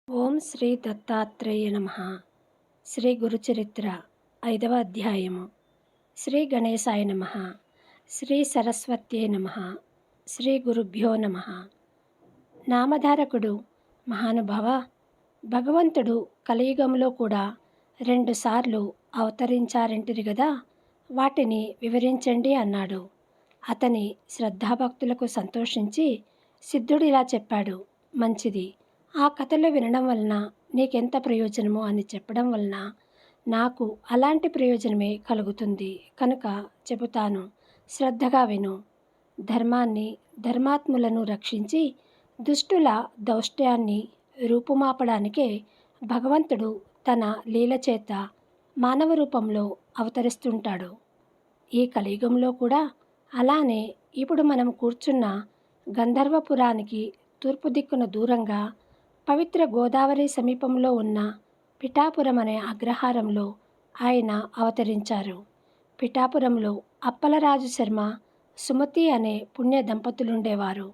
ఓం శ్రీ దత్తాత్రేయ నమః. శ్రీ గురుచరిత్ర 5వ అధ్యాయము. శ్రీ గణేశాయ నమః. శ్రీ సరస్వత్యై నమః. శ్రీ గురుభ్యో నమః. నామధారకుడు మహానుభావ, భగవంతుడు కలియుగంలో కూడా 2 సార్లు అవతరించారంటిరి గదా, వాటిని వివరించండి అన్నాడు. అతని శ్రద్ధాభక్తులకు సంతోషించి సిద్ధుడిలా చెప్పాడు. మంచిది, ఆ కథలు వినడం వలన నీకెంత ప్రయోజనమో అని చెప్పడం వలన నాకు అలాంటి ప్రయోజనమే కలుగుతుంది కనుక చెబుతాను, శ్రద్ధగా విను. ధర్మాన్ని, ధర్మాత్ములను రక్షించి దుష్టుల దౌష్ట్యాన్ని రూపుమాపడానికే భగవంతుడు తన లీల చేత మానవ రూపంలో అవతరిస్తుంటాడు. ఈ కలియుగంలో కూడా అలానే ఇప్పుడు మనం కూర్చున్న గంధర్వపురానికి తూర్పు దిక్కున దూరంగా పవిత్ర గోదావరి సమీపంలో ఉన్న పిఠాపురం అనే అగ్రహారంలో ఆయన అవతరించారు. పిఠాపురంలో అప్పలరాజు శర్మ, సుమతి అనే పుణ్య దంపతులుండేవారు.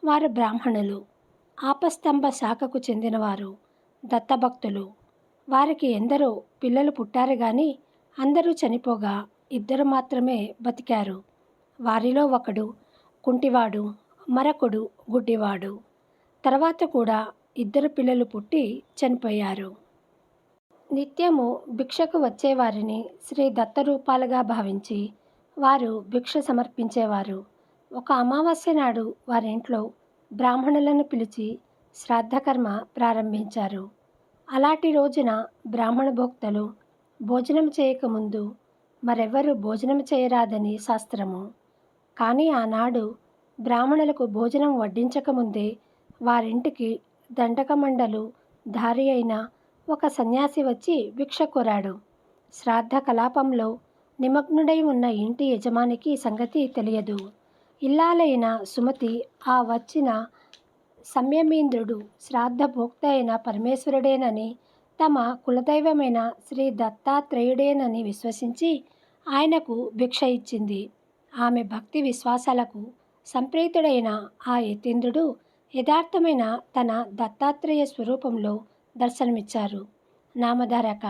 వారు బ్రాహ్మణులు, ఆపస్తంభ శాఖకు చెందినవారు, దత్తభక్తులు. వారికి ఎందరో పిల్లలు పుట్టారు గాని అందరూ చనిపోగా 2 మాత్రమే బతికారు. వారిలో ఒకడు కుంటివాడు, మరొకడు గుడ్డివాడు. తర్వాత కూడా 2 పిల్లలు పుట్టి చనిపోయారు. నిత్యము భిక్షకు వచ్చేవారిని శ్రీ దత్తరూపాలుగా భావించి వారు భిక్ష సమర్పించేవారు. ఒక అమావాస్య నాడు వారింట్లో బ్రాహ్మణులను పిలిచి శ్రాద్ధకర్మ ప్రారంభించారు. అలాంటి రోజున బ్రాహ్మణ భోక్తలు భోజనం చేయకముందు మరెవ్వరూ భోజనం చేయరాదని శాస్త్రము. కానీ ఆనాడు బ్రాహ్మణులకు భోజనం వడ్డించకముందే వారింటికి దండకమండలు ధారి అయిన ఒక సన్యాసి వచ్చి భిక్ష కోరాడు. శ్రాద్ధ కలాపంలో నిమగ్నుడై ఉన్న ఇంటి యజమానికి సంగతి తెలియదు. ఇల్లాలైన సుమతి ఆ వచ్చిన సంయమీంద్రుడు శ్రాద్ధ భోక్త అయిన పరమేశ్వరుడేనని, తమ కులదైవమైన శ్రీ దత్తాత్రేయుడేనని విశ్వసించి ఆయనకు భిక్ష ఇచ్చింది. ఆమె భక్తి విశ్వాసాలకు సంప్రీతుడైన ఆ యతీంద్రుడు యథార్థమైన తన దత్తాత్రేయ స్వరూపంలో దర్శనమిచ్చారు. నామధారక,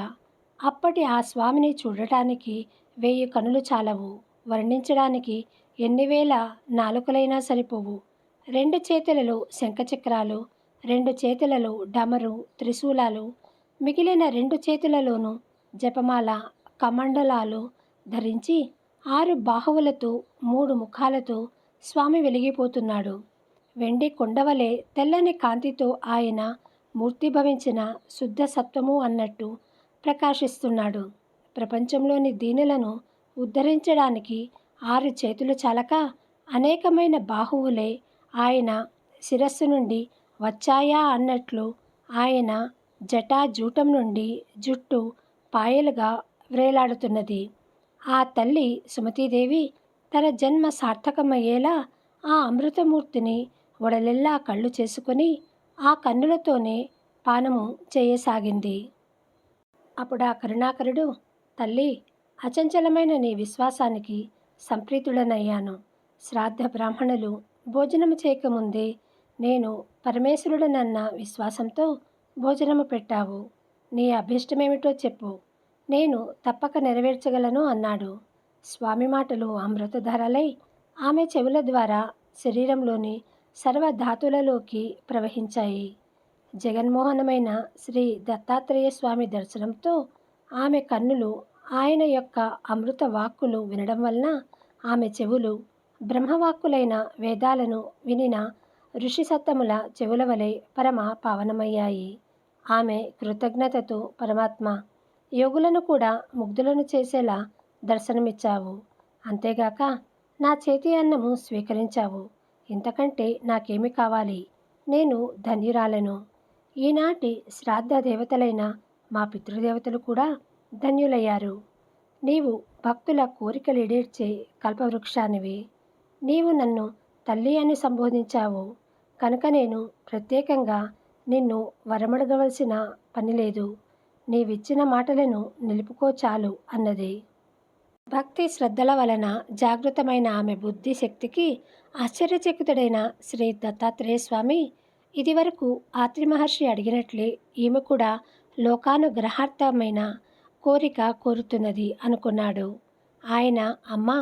అప్పటి ఆ స్వామిని చూడటానికి 1000 కనులు చాలవు, వర్ణించడానికి ఎన్ని వేల నాలుకలైనా సరిపోవు. 2 చేతులలో శంఖచక్రాలు, 2 చేతులలో డమరు, త్రిశూలాలు, మిగిలిన 2 చేతులలోనూ జపమాల, కమండలాలు ధరించి 6 బాహువులతో 3 ముఖాలతో స్వామి వెలిగిపోతున్నాడు. వెండి కొండవలే తెల్లని కాంతితో ఆయన మూర్తిభవించిన శుద్ధ సత్వము అన్నట్టు ప్రకాశిస్తున్నాడు. ప్రపంచంలోని దీనులను ఉద్ధరించడానికి 6 చేతులు చాలక అనేకమైన బాహువులే ఆయన శిరస్సు నుండి వచ్చాయా అన్నట్లు ఆయన జటాజూటం నుండి జుట్టు పాయలుగా వ్రేలాడుతున్నది. ఆ తల్లి సుమతీదేవి తన జన్మ సార్థకమయ్యేలా ఆ అమృతమూర్తిని ఒడలెల్లా కళ్ళు చేసుకొని ఆ కన్నులతోనే పానము చేయసాగింది. అప్పుడా కరుణాకరుడు, తల్లి, అచంచలమైన నీ విశ్వాసానికి సంప్రీతుడనయ్యాను. శ్రాద్ధ బ్రాహ్మణులు భోజనము చేయకముందే నేను పరమేశ్వరుడనన్న విశ్వాసంతో భోజనము పెట్టావు. నీ అభీష్టమేమిటో చెప్పు, నేను తప్పక నెరవేర్చగలను అన్నాడు. స్వామి మాటలు అమృతధారలై ఆమె చెవుల ద్వారా శరీరంలోని సర్వధాతులలోకి ప్రవహించాయి. జగన్మోహనమైన శ్రీ దత్తాత్రేయ స్వామి దర్శనంతో ఆమె కన్నులు ఆయన యొక్క అమృత వాక్కులు వినడం వలన ఆమె చెవులు బ్రహ్మవాక్కులైన వేదాలను వినిన ఋషిసత్తముల చెవుల వలె పరమ పావనమయ్యాయి. ఆమె కృతజ్ఞతతో, పరమాత్మ, యోగులను కూడా ముగ్ధులను చేసేలా దర్శనమిచ్చావు. అంతేగాక నా చేతి అన్నము స్వీకరించావు. ఇంతకంటే నాకేమి కావాలి? నేను ధన్యురాలను. ఈనాటి శ్రాద్ధ దేవతలైన మా పితృదేవతలు కూడా ధన్యులయ్యారు. నీవు భక్తుల కోరికలు ఈడేర్చే కల్పవృక్షానివి. నీవు నన్ను తల్లి అని సంబోధించావు కనుక నేను ప్రత్యేకంగా నిన్ను వరమడగవలసిన పని లేదు. నీవిచ్చిన మాటలను నిలుపుకో చాలు అన్నది. భక్తి శ్రద్ధల వలన జాగృతమైన ఆమె బుద్ధి శక్తికి ఆశ్చర్యచకితుడైన శ్రీ దత్తాత్రేయ స్వామి ఇదివరకు ఆత్రి మహర్షి అడిగినట్లే ఈమె కూడా లోకానుగ్రహార్థమైన కోరిక కోరుతున్నది అనుకున్నాడు. ఆయన, అమ్మా,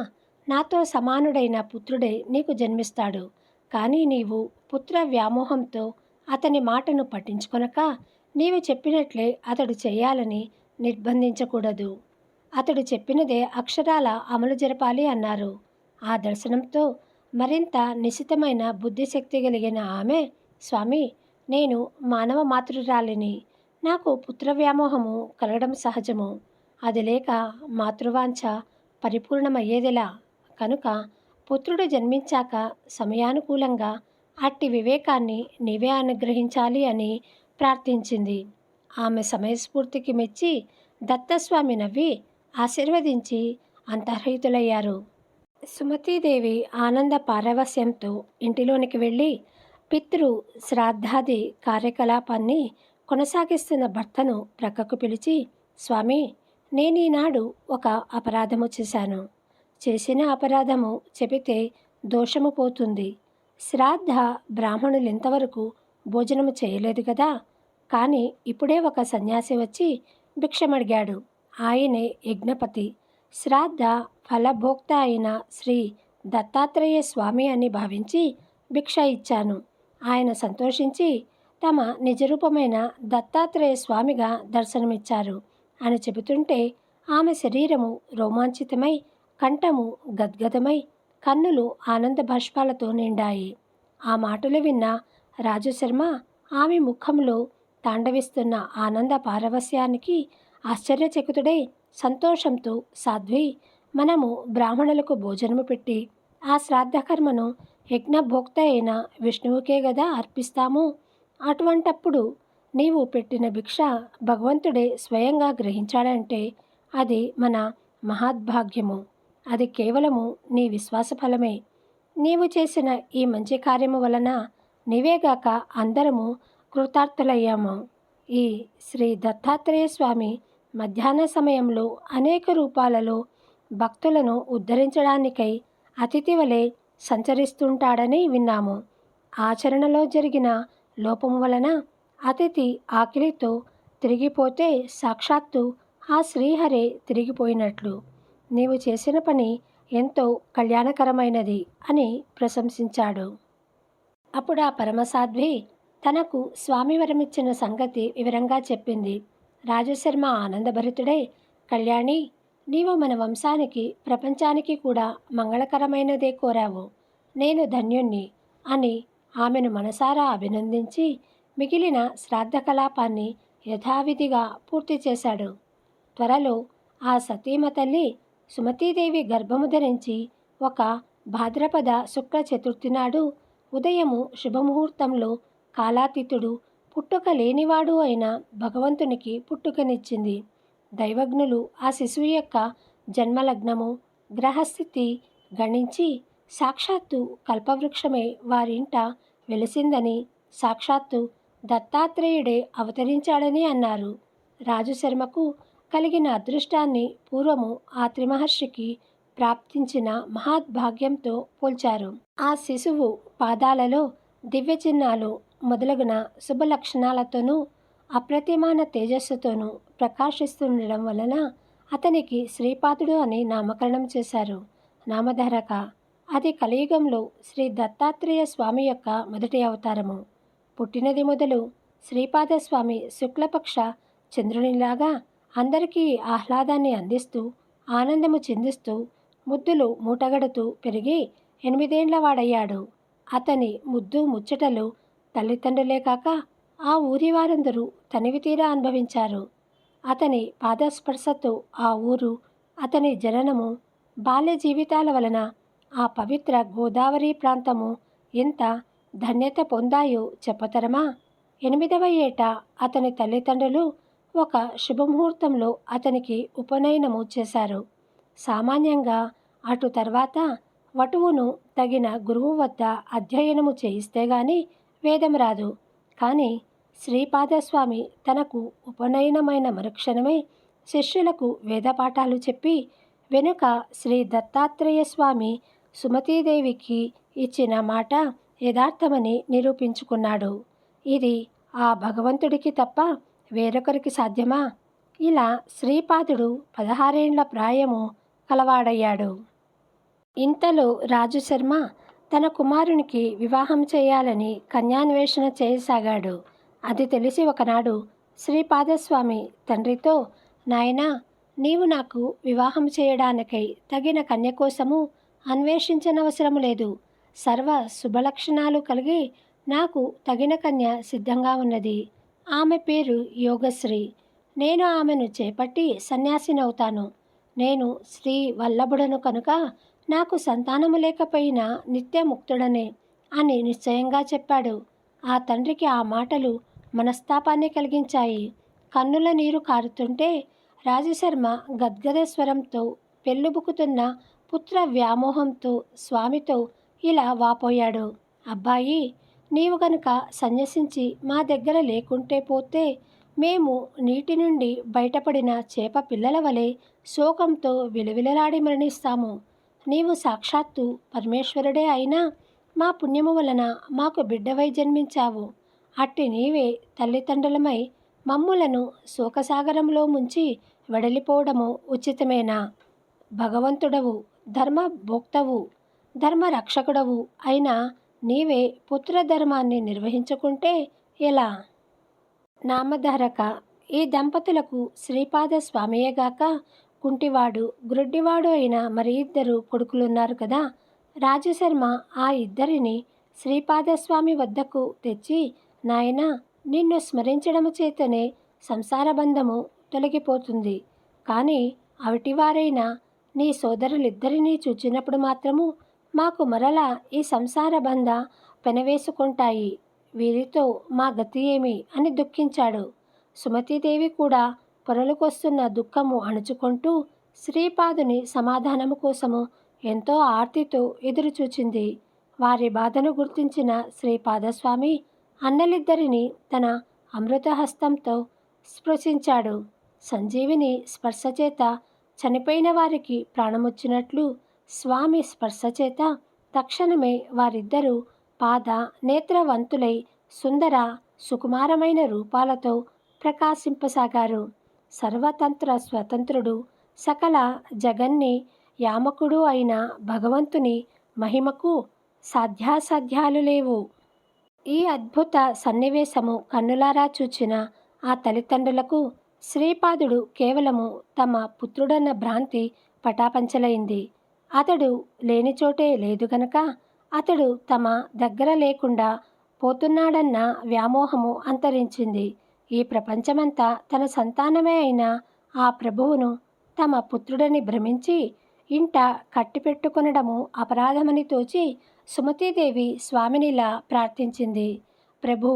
నాతో సమానుడైన పుత్రుడే నీకు జన్మిస్తాడు. కానీ నీవు పుత్ర వ్యామోహంతో అతని మాటను పట్టించుకొనక నీవు చెప్పినట్లే అతడు చేయాలని నిర్బంధించకూడదు. అతడు చెప్పినదే అక్షరాల అమలు జరపాలి అన్నారు. ఆ దర్శనంతో మరింత నిశితమైన బుద్ధిశక్తి కలిగిన ఆమె, స్వామి, నేను మానవ మాతృరాలిని. నాకు పుత్ర వ్యామోహము కలగడం సహజము. అది లేక మాతృవాంఛ పరిపూర్ణమయ్యేదిలా. కనుక పుత్రుడు జన్మించాక సమయానుకూలంగా అట్టి వివేకాన్ని నీవే అనుగ్రహించాలి అని ప్రార్థించింది. ఆమె సమయస్ఫూర్తికి మెచ్చి దత్తస్వామి నవ్వి ఆశీర్వదించి అంతర్హితులయ్యారు. సుమతీదేవి ఆనంద పారవస్యంతో ఇంటిలోనికి వెళ్ళి పితృ శ్రాద్ధాది కార్యకలాపాన్ని కొనసాగిస్తున్న భర్తను ప్రక్కకు పిలిచి, స్వామి, నేనీనాడు ఒక అపరాధము చేశాను. చేసిన అపరాధము చెబితే దోషము పోతుంది. శ్రాద్ధ బ్రాహ్మణులు ఇంతవరకు భోజనము చేయలేదు కదా. కానీ ఇప్పుడే ఒక సన్యాసి వచ్చి భిక్షమడిగాడు. ఆయనే యజ్ఞపతి. శ్రాద్ధ ఫలభోక్త అయిన శ్రీ దత్తాత్రేయ స్వామి అని భావించి భిక్ష ఇచ్చాను. ఆయన సంతోషించి తమ నిజరూపమైన దత్తాత్రేయ స్వామిగా దర్శనమిచ్చారు అని చెబుతుంటే ఆమె శరీరము రోమాంచితమై, కంఠము గద్గదమై, కన్నులు ఆనంద బాష్పాలతో నిండాయి. ఆ మాటలు విన్న రాజశర్మ ఆమె ముఖంలో తాండవిస్తున్న ఆనంద పారవస్యానికి ఆశ్చర్యచకితుడై సంతోషంతో, సాధ్వి, మనము బ్రాహ్మణులకు భోజనము పెట్టి ఆ శ్రాద్ధకర్మను యజ్ఞభోక్త అయిన విష్ణువుకే గదా అర్పిస్తాము. అటువంటప్పుడు నీవు పెట్టిన భిక్ష భగవంతుడే స్వయంగా గ్రహించాడంటే అది మన మహాద్భాగ్యము. అది కేవలము నీ విశ్వాస ఫలమే. నీవు చేసిన ఈ మంచి కార్యము వలన నీవేగాక అందరము కృతార్థులయ్యాము. ఈ శ్రీ దత్తాత్రేయ స్వామి మధ్యాహ్న సమయంలో అనేక రూపాలలో భక్తులను ఉద్ధరించడానికై అతిథి వలె సంచరిస్తుంటాడని విన్నాము. ఆచరణలో జరిగిన లోపము వలన అతిథి ఆకలితో తిరిగిపోతే సాక్షాత్తు ఆ శ్రీహరే తిరిగిపోయినట్లు. నీవు చేసిన పని ఎంతో కళ్యాణకరమైనది అని ప్రశంసించాడు. అప్పుడు ఆ పరమసాధ్వి తనకు స్వామి వరమిచ్చిన సంగతి వివరంగా చెప్పింది. రాజశర్మ ఆనందభరితుడై, కళ్యాణి, నీవు మన వంశానికి, ప్రపంచానికి కూడా మంగళకరమైనదే కోరావు. నేను ధన్యుణ్ణి అని ఆమెను మనసారా అభినందించి మిగిలిన శ్రాద్ధ కలాపాన్ని యథావిధిగా పూర్తి చేశాడు. త్వరలో ఆ సతీమ తల్లి సుమతీదేవి గర్భము ధరించి ఒక భాద్రపద శుక్ల చతుర్థి నాడు ఉదయము శుభముహూర్తంలో కాలాతీతుడు, పుట్టుక లేనివాడు అయిన భగవంతునికి పుట్టుకనిచ్చింది. దైవజ్ఞులు ఆ శిశువు యొక్క జన్మలగ్నము, గ్రహస్థితి గణించి సాక్షాత్తు కల్పవృక్షమే వారింట వెలిసిందని, సాక్షాత్తు దత్తాత్రేయుడే అవతరించాడని అన్నారు. రాజశర్మకు కలిగిన అదృష్టాన్ని పూర్వము ఆ త్రిమహర్షికి ప్రాప్తించిన మహాద్భాగ్యంతో పోల్చారు. ఆ శిశువు పాదాలలో దివ్య చిహ్నాలు మొదలగున శుభ లక్షణాలతోనూ అప్రతిమాన తేజస్సుతోనూ ప్రకాశిస్తుండడం వలన అతనికి శ్రీపాదుడు అని నామకరణం చేశారు. నామధారక. అది కలియుగంలో శ్రీ దత్తాత్రేయ స్వామి యొక్క మొదటి అవతారము. పుట్టినది మొదలు శ్రీపాదస్వామి శుక్లపక్ష చంద్రునిలాగా అందరికీ ఆహ్లాదాన్ని అందిస్తూ, ఆనందము చెందిస్తూ, ముద్దులు మూటగడుతూ పెరిగి 8 ఏండ్ల వాడయ్యాడు. అతని ముద్దు ముచ్చటలు తల్లిదండ్రులే కాక ఆ ఊరి వారందరూ తనివితీరా అనుభవించారు. అతని పాదస్పర్శతో ఆ ఊరు, అతని జననము, బాల్య జీవితాల వలన ఆ పవిత్ర గోదావరి ప్రాంతము ఎంత ధన్యత పొందాయో చెప్పతరమా? 8వ ఏట అతని తల్లిదండ్రులు ఒక శుభముహూర్తంలో అతనికి ఉపనయనము చేశారు. సామాన్యంగా అటు తర్వాత వటువును తగిన గురువు వద్ద అధ్యయనము చేయిస్తే గాని వేదం రాదు. కానీ శ్రీపాదస్వామి తనకు ఉపనయనమైన మరుక్షణమే శిష్యులకు వేదపాఠాలు చెప్పి వెనుక శ్రీ దత్తాత్రేయ స్వామి సుమతీదేవికి ఇచ్చిన మాట యథార్థమని నిరూపించుకున్నాడు. ఇది ఆ భగవంతుడికి తప్ప వేరొకరికి సాధ్యమా? ఇలా శ్రీపాదుడు 16 ప్రాయము కలవాడయ్యాడు. ఇంతలో రాజుశర్మ తన కుమారునికి వివాహం చేయాలని కన్యాన్వేషణ చేయసాగాడు. అది తెలిసి ఒకనాడు శ్రీపాదస్వామి తండ్రితో, నాయనా, నీవు నాకు వివాహం చేయడానికై తగిన కన్య కోసము అన్వేషించనవసరం లేదు. సర్వ శుభలక్షణాలు కలిగి నాకు తగిన కన్య సిద్ధంగా ఉన్నది. ఆమె పేరు యోగశ్రీ. నేను ఆమెను చేపట్టి సన్యాసినవుతాను. నేను శ్రీ వల్లభుడను కనుక నాకు సంతానము లేకపోయినా నిత్యముక్తుడనే అని నిశ్చయంగా చెప్పాడు. ఆ తండ్రికి ఆ మాటలు మనస్తాపాన్ని కలిగించాయి. కన్నుల నీరు కారుతుంటే రాజశర్మ గద్గద స్వరంతో పెళ్ళుబుకుతున్న పుత్ర వ్యామోహంతో స్వామితో ఇలా వాపోయాడు. అబ్బాయి, నీవు గనుక సన్యసించి మా దగ్గర లేకుంటే పోతే మేము నీటి నుండి బయటపడిన చేప పిల్లల వలె శోకంతో విలవిలలాడి మరణిస్తాము. నీవు సాక్షాత్తు పరమేశ్వరుడే అయినా మా పుణ్యము వలన మాకు బిడ్డవై జన్మించావు. అట్టి నీవే తల్లిదండ్రులమై మమ్ములను శోకసాగరంలో ముంచి వెడలిపోవడము ఉచితమేనా? భగవంతుడవు, ధర్మభోక్తవు, ధర్మరక్షకుడవు అయినా నీవే పుత్రధర్మాన్ని నిర్వహించుకుంటే ఎలా? నామధారక, ఈ దంపతులకు శ్రీపాద స్వామియేగాక కుంటివాడు, గ్రుడ్డివాడు అయిన మరి 2 కొడుకులున్నారు కదా. రాజశర్మ ఆ ఇద్దరిని శ్రీపాదస్వామి వద్దకు తెచ్చి, నాయనా, నిన్ను స్మరించడము చేతనే సంసార బంధము తొలగిపోతుంది. కానీ అవిటివారైన నీ సోదరులిద్దరినీ చూచినప్పుడు మాత్రము మాకు మరలా ఈ సంసార బంధ పెనవేసుకుంటాయి. వీరితో మా గతి ఏమి అని దుఃఖించాడు. సుమతీదేవి కూడా పొరలుకొస్తున్న దుఃఖము అణుచుకుంటూ శ్రీపాదుని సమాధానము కోసము ఎంతో ఆర్తితో ఎదురుచూచింది. వారి బాధను గుర్తించిన శ్రీపాదస్వామి అన్నలిద్దరినీ తన అమృతహస్తంతో స్పృశించాడు. సంజీవిని స్పర్శచేత చనిపోయిన వారికి ప్రాణమొచ్చినట్లు స్వామి స్పర్శచేత తక్షణమే వారిద్దరూ పాద నేత్రవంతులై సుందర సుకుమారమైన రూపాలతో ప్రకాశింపసాగారు. సర్వతంత్ర స్వతంత్రుడు, సకల జగన్ని యామకుడు అయిన భగవంతుని మహిమకు సాధ్యాసాధ్యాలు లేవు. ఈ అద్భుత సన్నివేశము కన్నులారా చూచిన ఆ తల్లిదండ్రులకు శ్రీపాదుడు కేవలము తమ పుత్రుడన్న భ్రాంతి పటాపంచలైంది. అతడు లేని చోటే లేదు గనక అతడు తమ దగ్గర లేకుండా పోతున్నాడన్న వ్యామోహము అంతరించింది. ఈ ప్రపంచమంతా తన సంతానమే అయిన ఆ ప్రభువును తమ పుత్రుడని భ్రమించి ఇంట కట్టిపెట్టుకొనడము అపరాధమని తోచి సుమతీదేవి స్వామినిలా ప్రార్థించింది. ప్రభూ,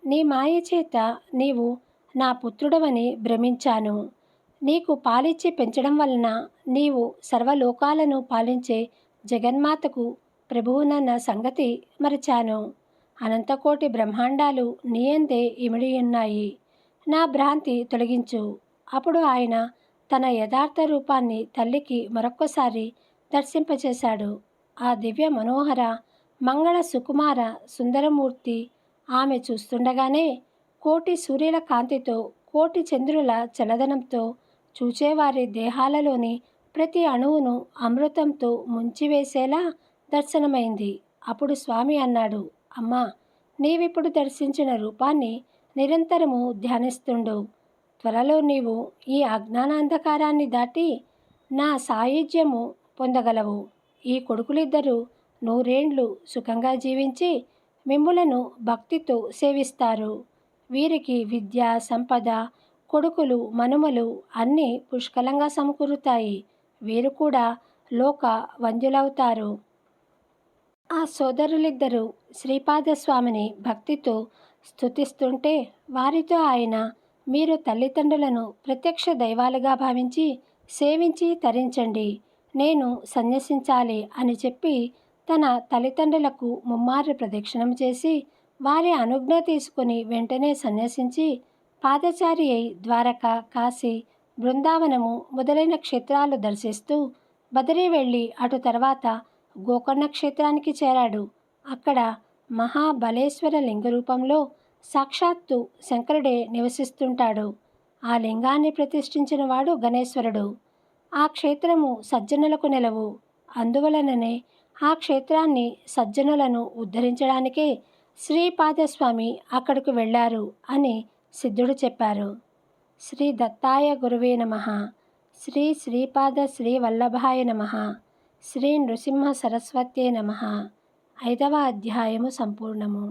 నీ మాయ చేత నీవు నా పుత్రుడవని భ్రమించాను. నీకు పాలిచ్చి పెంచడం వలన నీవు సర్వలోకాలను పాలించే జగన్మాతకు ప్రభువునన్న సంగతి మరచాను. అనంతకోటి బ్రహ్మాండాలు నీయందే ఇమిడి ఉన్నాయి. నా భ్రాంతి తొలగించు. అప్పుడు ఆయన తన యథార్థ రూపాన్ని తల్లికి మరొక్కసారి దర్శింపచేశాడు. ఆ దివ్య మనోహర మంగళ సుకుమార సుందరమూర్తి ఆమె చూస్తుండగానే కోటి సూర్యుల కాంతితో, కోటి చంద్రుల చలదనంతో చూచేవారి దేహాలలోని ప్రతి అణువును అమృతంతో ముంచివేసేలా దర్శనమైంది. అప్పుడు స్వామి అన్నాడు, అమ్మా, నీవిప్పుడు దర్శించిన రూపాన్ని నిరంతరము ధ్యానిస్తుండు. త్వరలో నీవు ఈ అజ్ఞానాంధకారాన్ని దాటి నా సాయుధ్యము పొందగలవు. ఈ కొడుకులిద్దరూ 100 ఏండ్లు సుఖంగా జీవించి మిమ్ములను భక్తితో సేవిస్తారు. వీరికి విద్య, సంపద, కొడుకులు, మనుమలు అన్నీ పుష్కలంగా సమకూరుతాయి. వీరు కూడా లోక వంద్యులవుతారు. ఆ సోదరులిద్దరూ శ్రీపాదస్వామిని భక్తితో స్తుతిస్తుంటే వారితో ఆయన, మీరు తల్లిదండ్రులను ప్రత్యక్ష దైవాలుగా భావించి సేవించి తరించండి. నేను సన్యసించాలి అని చెప్పి తన తల్లిదండ్రులకు ముమ్మారు ప్రదక్షిణం చేసి వారి అనుజ్ఞ తీసుకుని వెంటనే సన్యసించి పాదచారి అయి ద్వారక, కాశీ, బృందావనము మొదలైన క్షేత్రాలు దర్శిస్తూ బదరీ వెళ్ళి అటు తర్వాత గోకర్ణ క్షేత్రానికి చేరాడు. అక్కడ మహాబలేశ్వర లింగ రూపంలో సాక్షాత్తు శంకరుడే నివసిస్తుంటాడు. ఆ లింగాన్ని ప్రతిష్ఠించిన వాడు గణేశ్వరుడు. ఆ క్షేత్రము సజ్జనులకు నెలవు. అందువలననే ఆ క్షేత్రాన్ని సజ్జనులను ఉద్ధరించడానికే శ్రీపాదస్వామి అక్కడికి వెళ్ళారు అని సిద్ధుడు చెప్పారు. శ్రీ దత్తాయ గురువే నమః. శ్రీ శ్రీపాద శ్రీ వల్లభాయ నమః. శ్రీ నృసింహ సరస్వత్యే నమః. 5వ అధ్యాయము సంపూర్ణము.